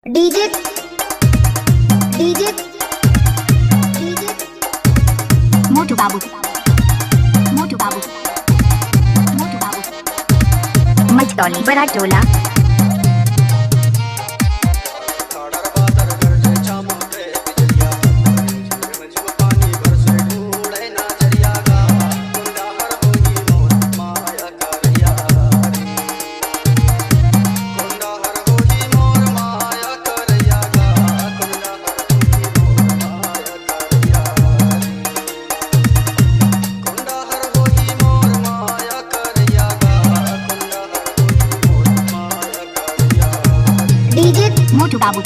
DJ DJ DJ मोटू बाबू मोटू बाबू मोटू बाबू मचतौली बड़ा टोला। डीजे मोटू बाबू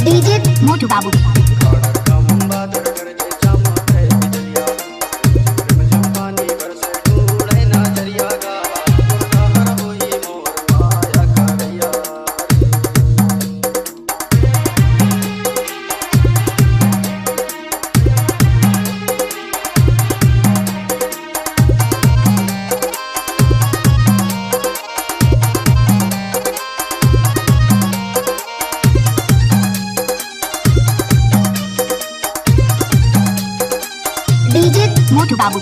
डीजे मोटू बाबू डीजे मोटू बाबू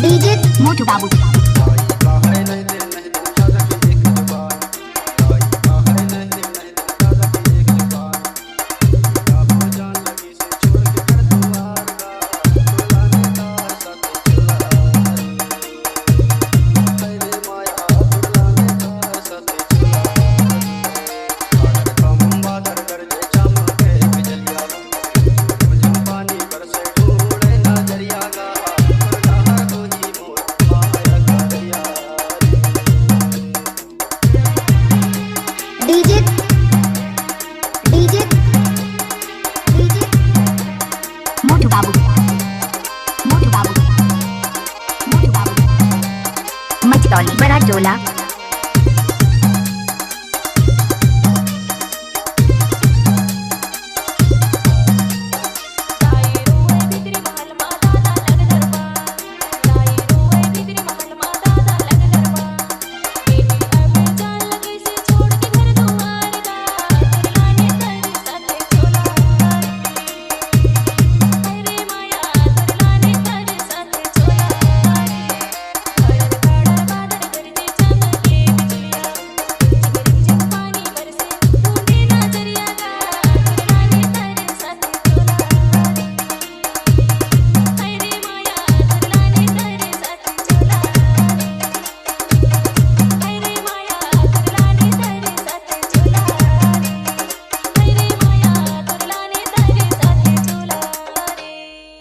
डीजे मोटू बाबू डीजे डीजे डीजे मोटू बाबू मोटू बाबू मोटू बाबू मचतौली बड़ा टोला।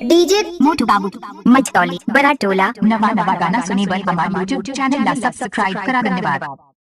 डीजे मोटू बाबू मचतौली बड़ा टोला। नवा नवा गाना सुने बर हमारे यूट्यूब चैनल ला सब्सक्राइब करा। धन्यवाद।